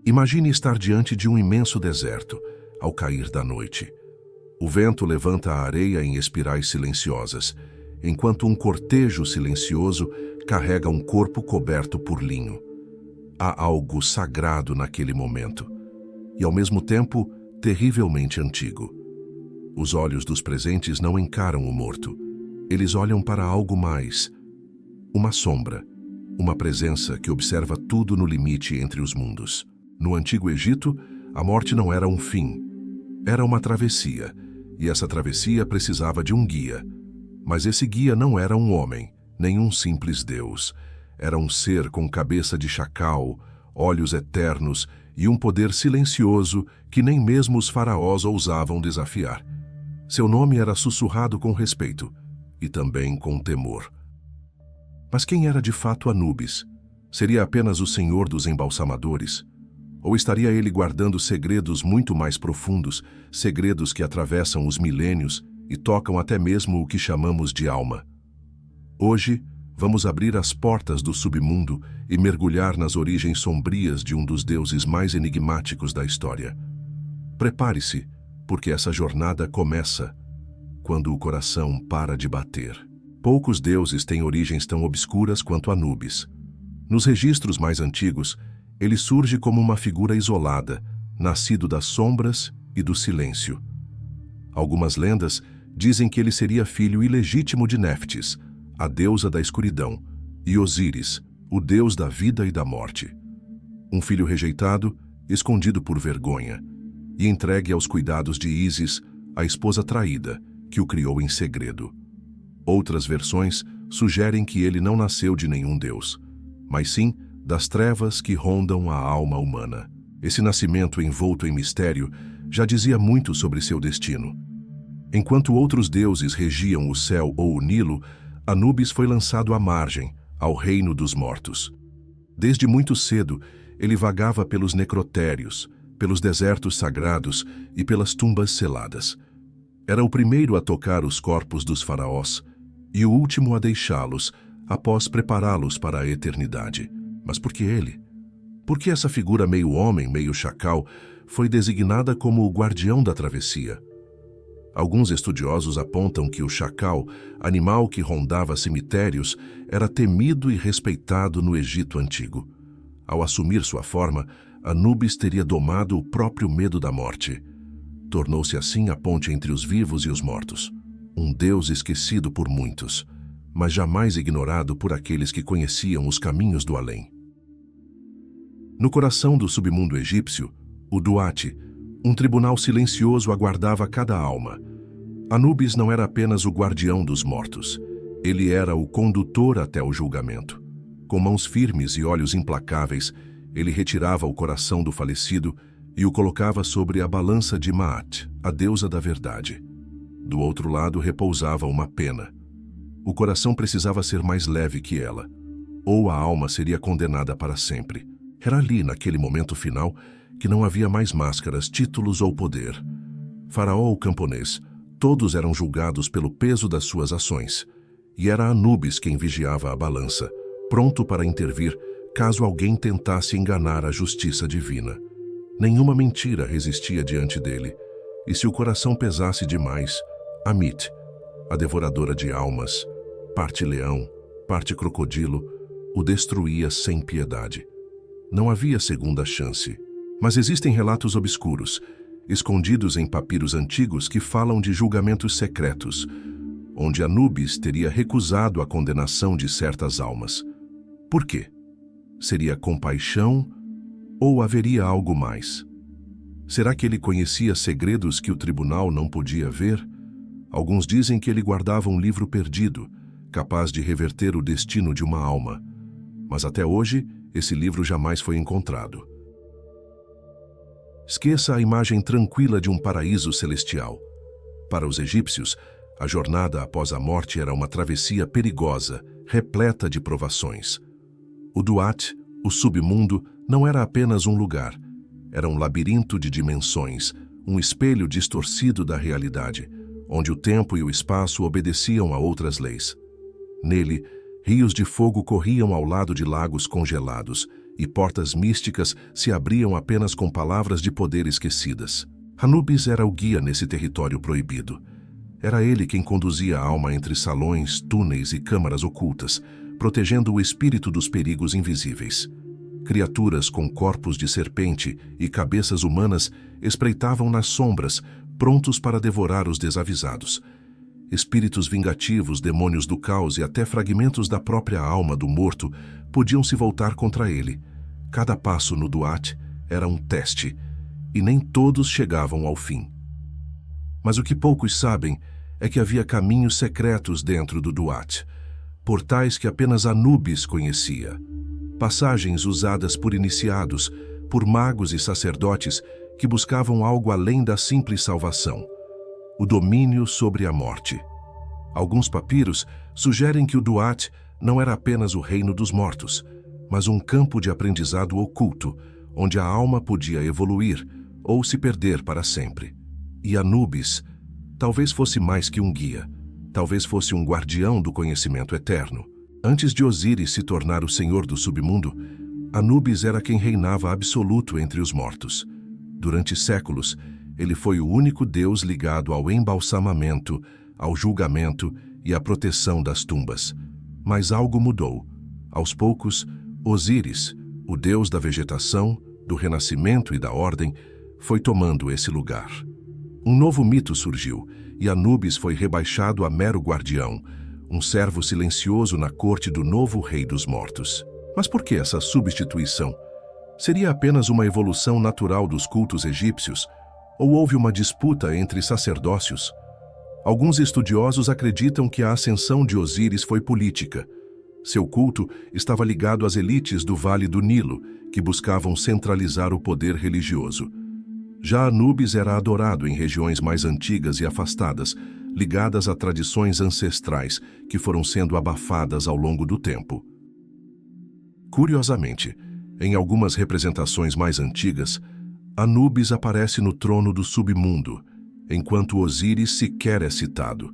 Imagine estar diante de um imenso deserto, ao cair da noite. O vento levanta a areia em espirais silenciosas, enquanto um cortejo silencioso carrega um corpo coberto por linho. Há algo sagrado naquele momento, e ao mesmo tempo terrivelmente antigo. Os olhos dos presentes não encaram o morto. Eles olham para algo mais. Uma sombra, uma presença que observa tudo no limite entre os mundos. No Antigo Egito, a morte não era um fim. Era uma travessia, e essa travessia precisava de um guia. Mas esse guia não era um homem, nem um simples deus. Era um ser com cabeça de chacal, olhos eternos e um poder silencioso que nem mesmo os faraós ousavam desafiar. Seu nome era sussurrado com respeito e também com temor. Mas quem era de fato Anubis? Seria apenas o senhor dos embalsamadores? Ou estaria ele guardando segredos muito mais profundos, segredos que atravessam os milênios e tocam até mesmo o que chamamos de alma? Hoje, vamos abrir as portas do submundo e mergulhar nas origens sombrias de um dos deuses mais enigmáticos da história. Prepare-se, porque essa jornada começa quando o coração para de bater. Poucos deuses têm origens tão obscuras quanto Anubis. Nos registros mais antigos, ele surge como uma figura isolada, nascido das sombras e do silêncio. Algumas lendas dizem que ele seria filho ilegítimo de Néftis, a deusa da escuridão, e Osíris, o deus da vida e da morte. Um filho rejeitado, escondido por vergonha, e entregue aos cuidados de Ísis, a esposa traída, que o criou em segredo. Outras versões sugerem que ele não nasceu de nenhum deus, mas sim das trevas que rondam a alma humana. Esse nascimento envolto em mistério já dizia muito sobre seu destino. Enquanto outros deuses regiam o céu ou o Nilo, Anubis foi lançado à margem, ao reino dos mortos. Desde muito cedo, ele vagava pelos necrotérios, pelos desertos sagrados e pelas tumbas seladas. Era o primeiro a tocar os corpos dos faraós e o último a deixá-los, após prepará-los para a eternidade. Mas por que ele? Por que essa figura meio homem, meio chacal, foi designada como o guardião da travessia? Alguns estudiosos apontam que o chacal, animal que rondava cemitérios, era temido e respeitado no Egito Antigo. Ao assumir sua forma, Anubis teria domado o próprio medo da morte. Tornou-se assim a ponte entre os vivos e os mortos. Um deus esquecido por muitos, mas jamais ignorado por aqueles que conheciam os caminhos do além. No coração do submundo egípcio, o Duat, um tribunal silencioso aguardava cada alma. Anubis não era apenas o guardião dos mortos. Ele era o condutor até o julgamento. Com mãos firmes e olhos implacáveis, ele retirava o coração do falecido e o colocava sobre a balança de Maat, a deusa da verdade. Do outro lado repousava uma pena. O coração precisava ser mais leve que ela, ou a alma seria condenada para sempre. Era ali, naquele momento final, que não havia mais máscaras, títulos ou poder. Faraó ou camponês, todos eram julgados pelo peso das suas ações, e era Anubis quem vigiava a balança, pronto para intervir caso alguém tentasse enganar a justiça divina. Nenhuma mentira resistia diante dele, e se o coração pesasse demais, Amit, a devoradora de almas, parte leão, parte crocodilo, o destruía sem piedade. Não havia segunda chance. Mas existem relatos obscuros, escondidos em papiros antigos que falam de julgamentos secretos, onde Anubis teria recusado a condenação de certas almas. Por quê? Seria compaixão ou haveria algo mais? Será que ele conhecia segredos que o tribunal não podia ver? Alguns dizem que ele guardava um livro perdido, capaz de reverter o destino de uma alma. Mas até hoje, esse livro jamais foi encontrado. Esqueça a imagem tranquila de um paraíso celestial. Para os egípcios, a jornada após a morte era uma travessia perigosa, repleta de provações. O Duat, o submundo, não era apenas um lugar. Era um labirinto de dimensões, um espelho distorcido da realidade, onde o tempo e o espaço obedeciam a outras leis. Nele, Rios de fogo corriam ao lado de lagos congelados, e portas místicas se abriam apenas com palavras de poder esquecidas. Anubis era o guia nesse território proibido. Era ele quem conduzia a alma entre salões, túneis e câmaras ocultas, protegendo o espírito dos perigos invisíveis. Criaturas com corpos de serpente e cabeças humanas espreitavam nas sombras, prontos para devorar os desavisados. Espíritos vingativos, demônios do caos e até fragmentos da própria alma do morto podiam se voltar contra ele. Cada passo no Duat era um teste, e nem todos chegavam ao fim. Mas o que poucos sabem é que havia caminhos secretos dentro do Duat, portais que apenas Anubis conhecia, passagens usadas por iniciados, por magos e sacerdotes que buscavam algo além da simples salvação, o domínio sobre a morte. Alguns papiros sugerem que o Duat não era apenas o reino dos mortos, mas um campo de aprendizado oculto, onde a alma podia evoluir ou se perder para sempre. E Anubis talvez fosse mais que um guia, talvez fosse um guardião do conhecimento eterno. Antes de Osíris se tornar o senhor do submundo, Anubis era quem reinava absoluto entre os mortos. Durante séculos, ele foi o único deus ligado ao embalsamamento, ao julgamento e à proteção das tumbas. Mas algo mudou. Aos poucos, Osíris, o deus da vegetação, do renascimento e da ordem, foi tomando esse lugar. Um novo mito surgiu, e Anubis foi rebaixado a mero guardião, um servo silencioso na corte do novo rei dos mortos. Mas por que essa substituição? Seria apenas uma evolução natural dos cultos egípcios? Ou houve uma disputa entre sacerdócios? Alguns estudiosos acreditam que a ascensão de Osíris foi política. Seu culto estava ligado às elites do Vale do Nilo, que buscavam centralizar o poder religioso. Já Anubis era adorado em regiões mais antigas e afastadas, ligadas a tradições ancestrais que foram sendo abafadas ao longo do tempo. Curiosamente, em algumas representações mais antigas, Anubis aparece no trono do submundo, enquanto Osíris sequer é citado.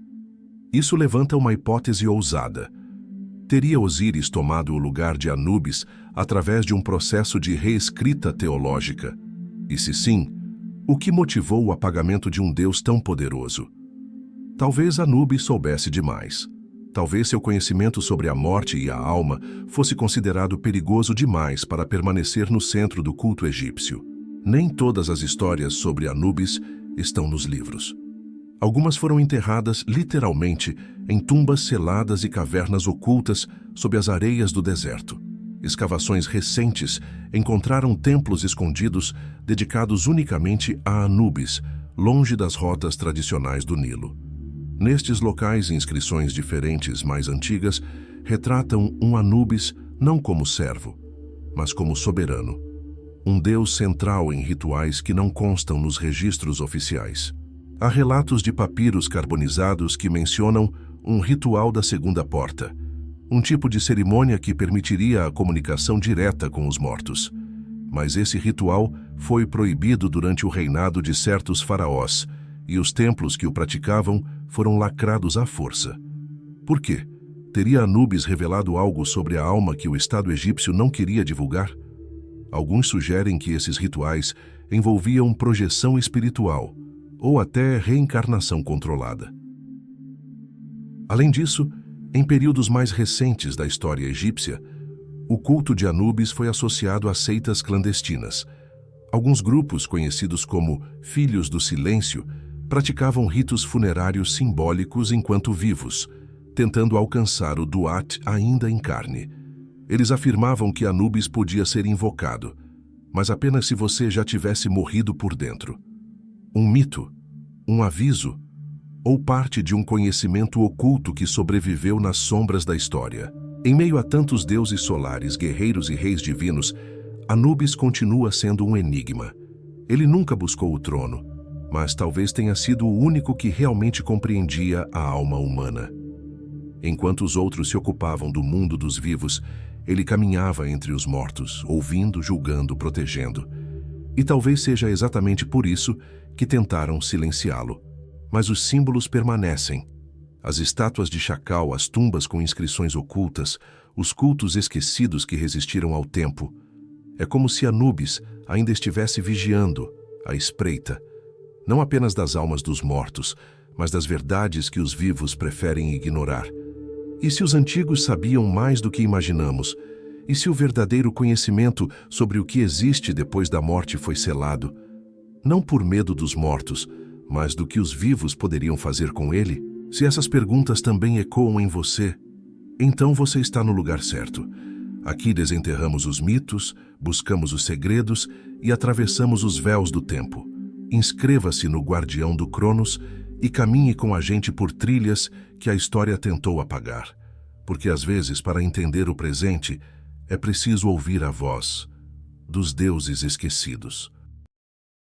Isso levanta uma hipótese ousada. Teria Osíris tomado o lugar de Anubis através de um processo de reescrita teológica? E se sim, o que motivou o apagamento de um Deus tão poderoso? Talvez Anubis soubesse demais. Talvez seu conhecimento sobre a morte e a alma fosse considerado perigoso demais para permanecer no centro do culto egípcio. Nem todas as histórias sobre Anubis estão nos livros. Algumas foram enterradas literalmente em tumbas seladas e cavernas ocultas sob as areias do deserto. Escavações recentes encontraram templos escondidos dedicados unicamente a Anubis, longe das rotas tradicionais do Nilo. Nestes locais, inscrições diferentes mais antigas retratam um Anubis não como servo, mas como soberano, um deus central em rituais que não constam nos registros oficiais. Há relatos de papiros carbonizados que mencionam um ritual da segunda porta, um tipo de cerimônia que permitiria a comunicação direta com os mortos. Mas esse ritual foi proibido durante o reinado de certos faraós, e os templos que o praticavam foram lacrados à força. Por quê? Teria Anubis revelado algo sobre a alma que o Estado egípcio não queria divulgar? Alguns sugerem que esses rituais envolviam projeção espiritual, ou até reencarnação controlada. Além disso, em períodos mais recentes da história egípcia, o culto de Anubis foi associado a seitas clandestinas. Alguns grupos, conhecidos como Filhos do Silêncio, praticavam ritos funerários simbólicos enquanto vivos, tentando alcançar o Duat ainda em carne. Eles afirmavam que Anubis podia ser invocado, mas apenas se você já tivesse morrido por dentro. Um mito, um aviso, ou parte de um conhecimento oculto que sobreviveu nas sombras da história. Em meio a tantos deuses solares, guerreiros e reis divinos, Anubis continua sendo um enigma. Ele nunca buscou o trono, mas talvez tenha sido o único que realmente compreendia a alma humana. Enquanto os outros se ocupavam do mundo dos vivos, ele caminhava entre os mortos, ouvindo, julgando, protegendo. E talvez seja exatamente por isso que tentaram silenciá-lo. Mas os símbolos permanecem. As estátuas de Chacal, as tumbas com inscrições ocultas, os cultos esquecidos que resistiram ao tempo. É como se Anubis ainda estivesse vigiando, à espreita, não apenas das almas dos mortos, mas das verdades que os vivos preferem ignorar. E se os antigos sabiam mais do que imaginamos? E se o verdadeiro conhecimento sobre o que existe depois da morte foi selado? Não por medo dos mortos, mas do que os vivos poderiam fazer com ele? Se essas perguntas também ecoam em você, então você está no lugar certo. Aqui desenterramos os mitos, buscamos os segredos e atravessamos os véus do tempo. Inscreva-se no Guardião do Cronos e caminhe com a gente por trilhas que a história tentou apagar. Porque às vezes, para entender o presente, é preciso ouvir a voz dos deuses esquecidos.